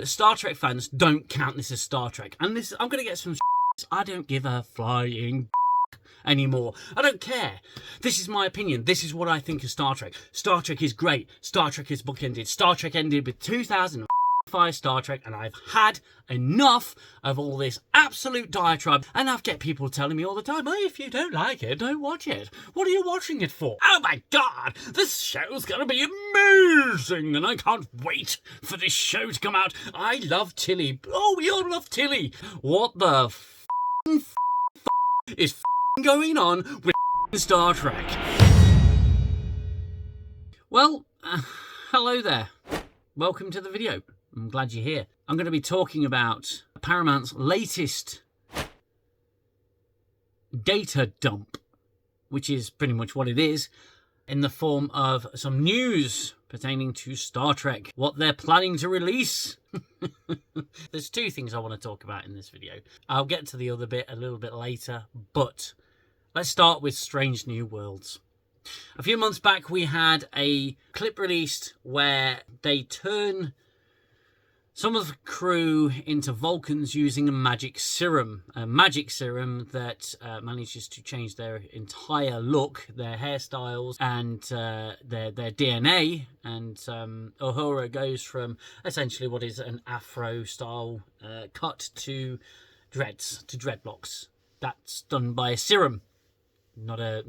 Star Trek fans don't count this as Star Trek. And this, I'm going to get some I don't give a flying anymore. I don't care. This is my opinion. This is what I think of Star Trek. Star Trek is great. Star Trek is bookended. Star Trek ended with 2005 Star Trek, and I've had enough of all this absolute diatribe. And I've get people telling me all the time, oh, if you don't like it, don't watch it. What are you watching it for? Oh my God, this show's gonna be amazing, and I can't wait for this show to come out. I love Tilly. Oh, we all love Tilly. What the is going on with Star Trek? Well, hello there. Welcome to the video. I'm glad you're here. I'm going to be talking about Paramount's latest data dump, which is pretty much what it is, in the form of some news pertaining to Star Trek, what they're planning to release. There's two things I want to talk about in this video. I'll get to the other bit a little bit later, but let's start with Strange New Worlds. A few months back, we had a clip released where they turn some of the crew into Vulcans using a magic serum. A magic serum that manages to change their entire look, their hairstyles, and their DNA. And Uhura goes from essentially what is an afro-style cut to dreads, to dreadlocks. That's done by a serum. Not a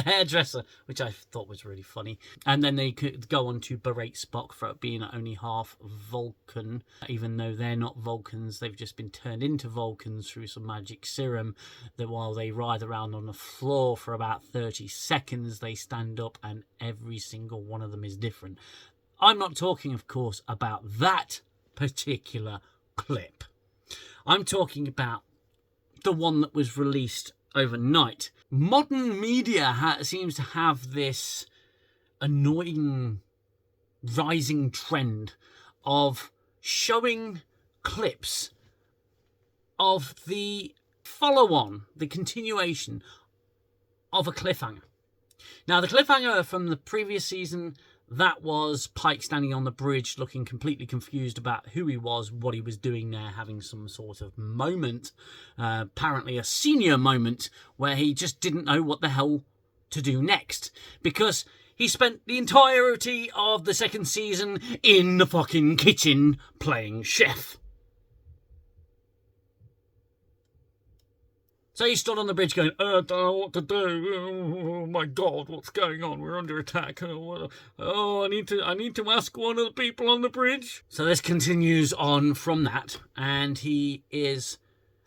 hairdresser, which I thought was really funny. And then they could go on to berate Spock for being only half Vulcan, even though they're not Vulcans. They've just been turned into Vulcans through some magic serum. That while they ride around on the floor for about 30 seconds, they stand up, and every single one of them is different. I'm not talking, of course, about that particular clip. I'm talking about the one that was released overnight. Modern media seems to have this annoying rising trend of showing clips of the follow-on, the continuation of a cliffhanger. Now, the cliffhanger from the previous season, that was Pike standing on the bridge looking completely confused about who he was, what he was doing there, having some sort of moment, apparently a senior moment, where he just didn't know what the hell to do next. Because he spent the entirety of the second season in the fucking kitchen playing chef. So he stood on the bridge going, I don't know what to do. Oh my God, what's going on? We're under attack. I need to ask one of the people on the bridge. So this continues on from that, and he is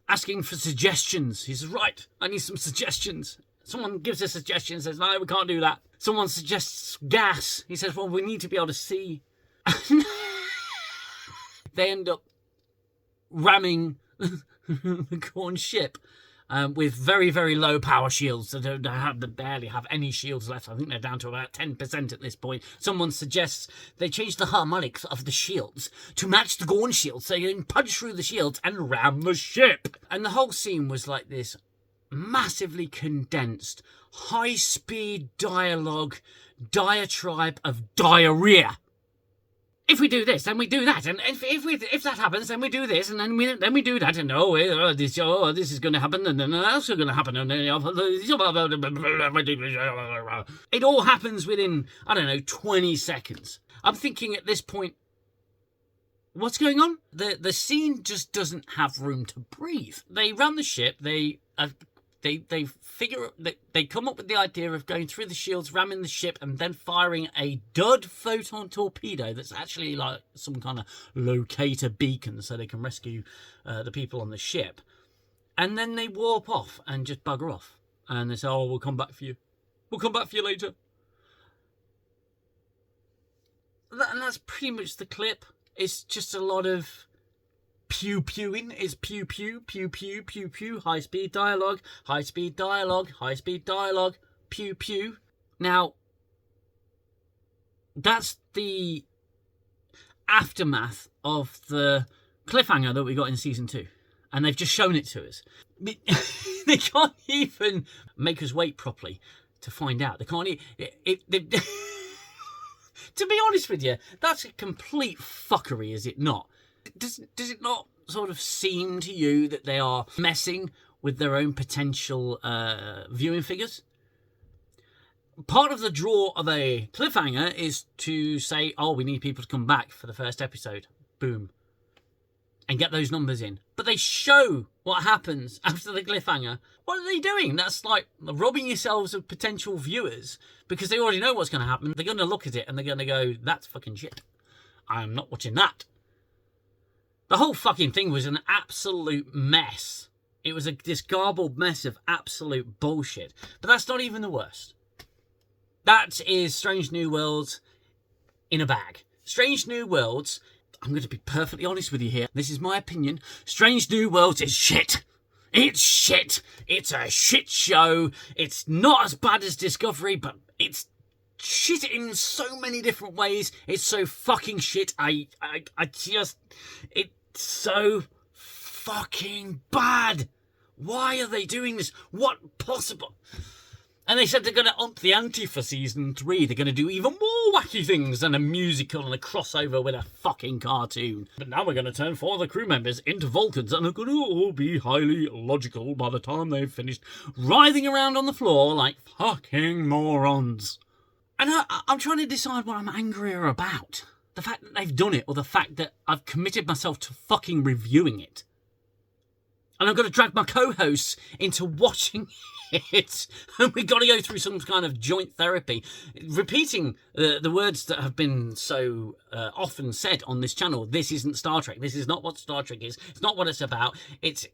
asking for suggestions. He says, right, I need some suggestions. Someone gives a suggestion, says, no, we can't do that. Someone suggests gas. He says, well, we need to be able to see. They end up ramming the Gorn ship. With very, very low power shields. They barely have any shields left. I think they're down to about 10% at this point. Someone suggests they change the harmonics of the shields to match the Gorn shields so you can punch through the shields and ram the ship. And the whole scene was like this massively condensed, high-speed dialogue diatribe of diarrhea. If we do this, then we do that, and if that happens, then we do this, and then we do that, and this is going to happen, and then that's going to happen, and it all happens within, I don't know, 20 seconds. I'm thinking at this point, what's going on? The scene just doesn't have room to breathe. They run the ship. They figure that they come up with the idea of going through the shields, ramming the ship, and then firing a dud photon torpedo that's actually like some kind of locator beacon so they can rescue the people on the ship. And then they warp off and just bugger off. And they say, oh, we'll come back for you. We'll come back for you later. And that's pretty much the clip. It's just a lot of pew-pewing. Is pew pew pew pew pew pew, high speed dialogue, high speed dialogue, high speed dialogue, pew pew. Now that's the aftermath of the cliffhanger that we got in season 2, and they've just shown it to us. They can't even make us wait properly to find out. They can't To be honest with you, that's a complete fuckery, is it not? Does it not sort of seem to you that they are messing with their own potential viewing figures? Part of the draw of a cliffhanger is to say, oh, we need people to come back for the first episode. Boom. And get those numbers in. But they show what happens after the cliffhanger. What are they doing? That's like robbing yourselves of potential viewers because they already know what's going to happen. They're going to look at it and they're going to go, that's fucking shit. I'm not watching that. The whole fucking thing was an absolute mess. It was this garbled mess of absolute bullshit. But that's not even the worst. That is Strange New Worlds in a bag. Strange New Worlds, I'm going to be perfectly honest with you here. This is my opinion. Strange New Worlds is shit. It's shit. It's a shit show. It's not as bad as Discovery, but it's shit in so many different ways. It's so fucking shit. It's so fucking bad. Why are they doing this? What possible? And they said they're going to up the ante for season 3. They're going to do even more wacky things than a musical and a crossover with a fucking cartoon. But now we're going to turn 4 of the crew members into Vulcans and they're going to all be highly logical by the time they've finished writhing around on the floor like fucking morons. And I'm trying to decide what I'm angrier about. The fact that they've done it or the fact that I've committed myself to fucking reviewing it. And I've got to drag my co-hosts into watching it. And we've got to go through some kind of joint therapy. Repeating the words that have been so often said on this channel. This isn't Star Trek. This is not what Star Trek is. It's not what it's about. It's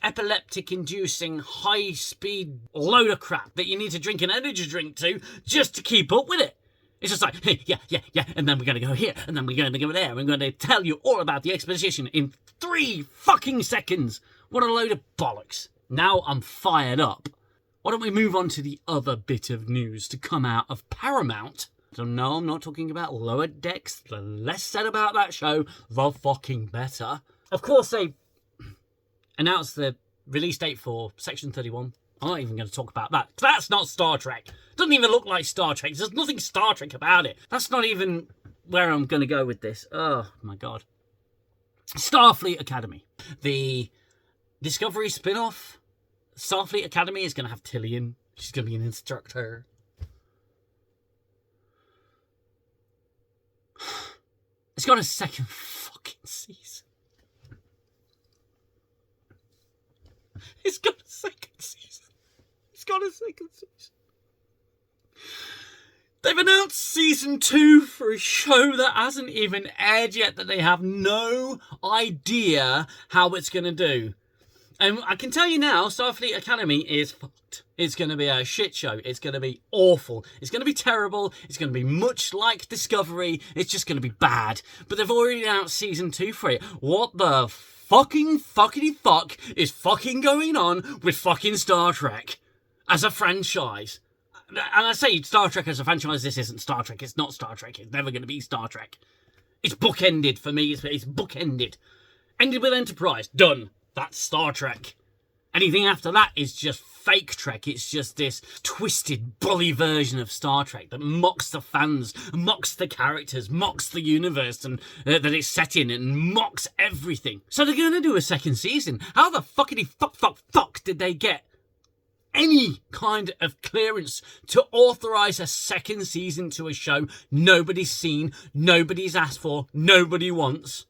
epileptic-inducing, high-speed load of crap that you need to drink an energy drink to just to keep up with it. It's just like, hey, yeah, and then we're going to go here, and then we're going to go there. We're going to tell you all about the exposition in 3 fucking seconds. What a load of bollocks. Now I'm fired up. Why don't we move on to the other bit of news to come out of Paramount? So no, I'm not talking about Lower Decks. The less said about that show, the fucking better. Of course, they announced the release date for Section 31. I'm not even going to talk about that. That's not Star Trek. It doesn't even look like Star Trek. There's nothing Star Trek about it. That's not even where I'm going to go with this. Oh, my God. Starfleet Academy. The Discovery spin-off, Starfleet Academy, is going to have Tillian. She's going to be an instructor. It's got a second fucking season. It's got a second season. It's got a second season. They've announced season 2 for a show that hasn't even aired yet, that they have no idea how it's going to do. And I can tell you now, Starfleet Academy is fucked. It's going to be a shit show. It's going to be awful. It's going to be terrible. It's going to be much like Discovery. It's just going to be bad. But they've already announced season 2 for it. What the fucking fuckity fuck is fucking going on with fucking Star Trek as a franchise? And I say Star Trek as a franchise, this isn't Star Trek. It's not Star Trek. It's never going to be Star Trek. It's bookended for me. It's bookended. Ended with Enterprise. Done. That's Star Trek. Anything after that is just fake Trek. It's just this twisted, bully version of Star Trek that mocks the fans, mocks the characters, mocks the universe and that it's set in, and mocks everything. So they're going to do a second season. How the fuckity fuck did they get any kind of clearance to authorise a second season to a show nobody's seen, nobody's asked for, nobody wants?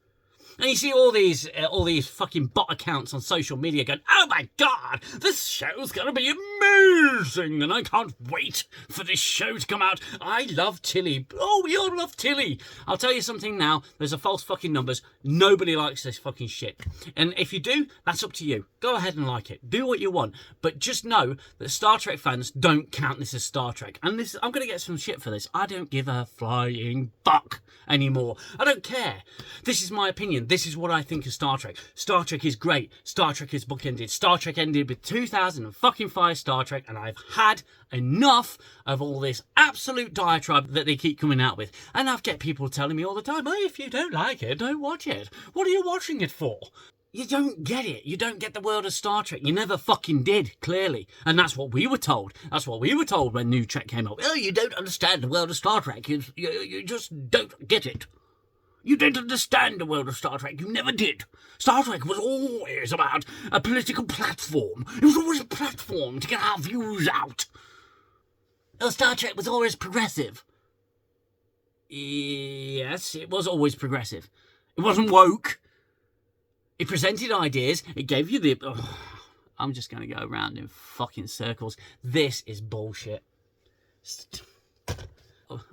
And you see all these fucking bot accounts on social media going, oh my God, this show's going to be amazing and I can't wait for this show to come out. I love Tilly. Oh, we all love Tilly. I'll tell you something now. There's a false fucking numbers. Nobody likes this fucking shit. And if you do, that's up to you. Go ahead and like it. Do what you want. But just know that Star Trek fans don't count this as Star Trek. And this, I'm going to get some shit for this. I don't give a flying fuck anymore. I don't care. This is my opinion. This is what I think of Star Trek. Star Trek is great. Star Trek is bookended. Star Trek ended with 2005 Star Trek, and I've had enough of all this absolute diatribe that they keep coming out with. And I've get people telling me all the time, oh, if you don't like it, don't watch it. What are you watching it for? You don't get it. You don't get the world of Star Trek. You never fucking did, clearly. And that's what we were told. That's what we were told when nutrek came up. Oh, you don't understand the world of Star Trek. You just don't get it. You didn't understand the world of Star Trek. You never did. Star Trek was always about a political platform. It was always a platform to get our views out. Oh, Star Trek was always progressive. Yes, it was always progressive. It wasn't woke. It presented ideas. It gave you the... Oh, I'm just going to go around in fucking circles. This is bullshit.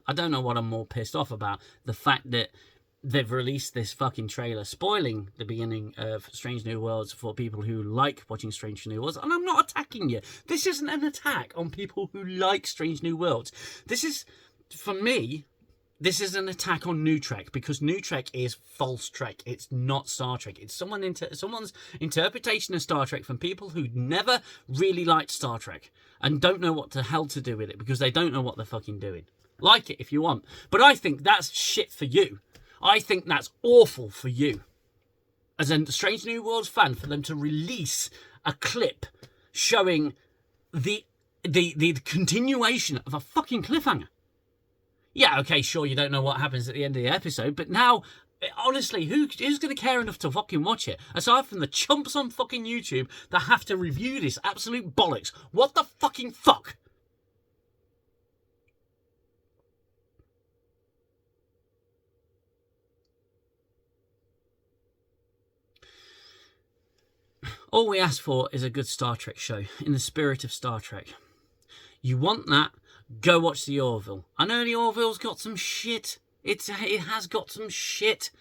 I don't know what I'm more pissed off about. The fact that they've released this fucking trailer spoiling the beginning of Strange New Worlds for people who like watching Strange New Worlds. And I'm not attacking you. This isn't an attack on people who like Strange New Worlds. This is, for me... This is an attack on nutrek, because nutrek is false Trek. It's not Star Trek. It's someone's interpretation of Star Trek from people who never really liked Star Trek and don't know what the hell to do with it because they don't know what they're fucking doing. Like it if you want. But I think that's shit for you. I think that's awful for you. As a Strange New Worlds fan, for them to release a clip showing the continuation of a fucking cliffhanger. Yeah, okay, sure, you don't know what happens at the end of the episode, but now, honestly, who's going to care enough to fucking watch it? Aside from the chumps on fucking YouTube that have to review this absolute bollocks. What the fucking fuck? All we ask for is a good Star Trek show, in the spirit of Star Trek. You want that? Go watch the Orville. I know the Orville's got some shit. It has got some shit.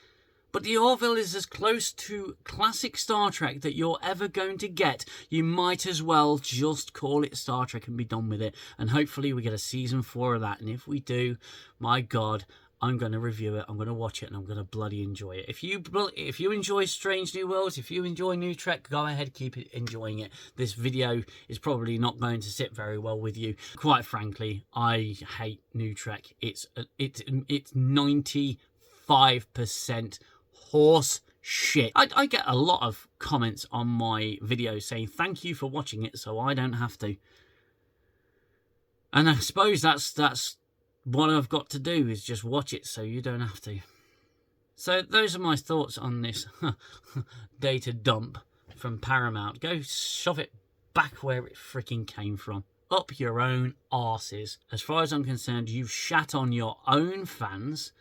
But the Orville is as close to classic Star Trek that you're ever going to get. You might as well just call it Star Trek and be done with it. And hopefully we get a season 4 of that. And if we do, my God, I'm going to review it, I'm going to watch it, and I'm going to bloody enjoy it. If you enjoy Strange New Worlds, if you enjoy New Trek, go ahead, keep enjoying it. This video is probably not going to sit very well with you. Quite frankly, I hate New Trek. It's 95% horse shit. I get a lot of comments on my videos saying thank you for watching it so I don't have to. And I suppose that's what I've got to do, is just watch it so you don't have to. So those are my thoughts on this data dump from Paramount. Go shove it back where it freaking came from. Up your own arses. As far as I'm concerned, you've shat on your own fans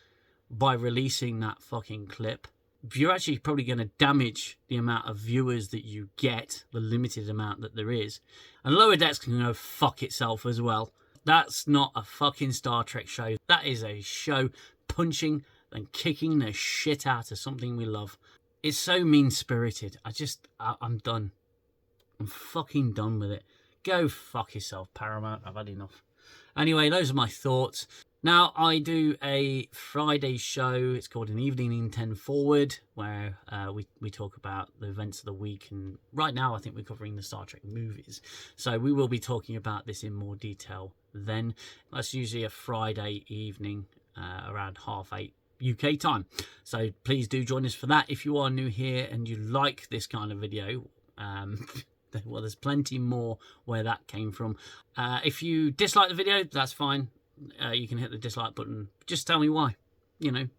by releasing that fucking clip. You're actually probably going to damage the amount of viewers that you get, the limited amount that there is. And Lower Decks can go fuck itself as well. That's not a fucking Star Trek show. That is a show punching and kicking the shit out of something we love. It's so mean-spirited. I'm done. I'm fucking done with it. Go fuck yourself, Paramount. I've had enough. Anyway, those are my thoughts. Now, I do a Friday show. It's called An Evening in 10 Forward, where we talk about the events of the week. And right now, I think we're covering the Star Trek movies. So we will be talking about this in more detail then. That's usually a Friday evening around 8:30 UK time. So please do join us for that. If you are new here and you like this kind of video, well, there's plenty more where that came from. If you dislike the video, that's fine. You can hit the dislike button. Just tell me why. You know,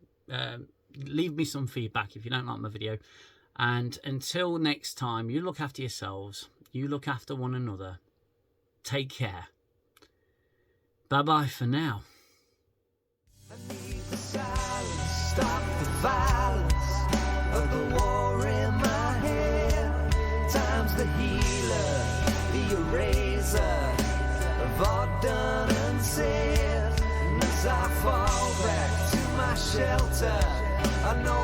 leave me some feedback if you don't like my video. And until next time, you look after yourselves. You look after one another. Take care. Bye-bye for now. I need the silence, stop the violence of the war in my head. Time's the healer, the eraser of all done and said. And as I fall back to my shelter, I know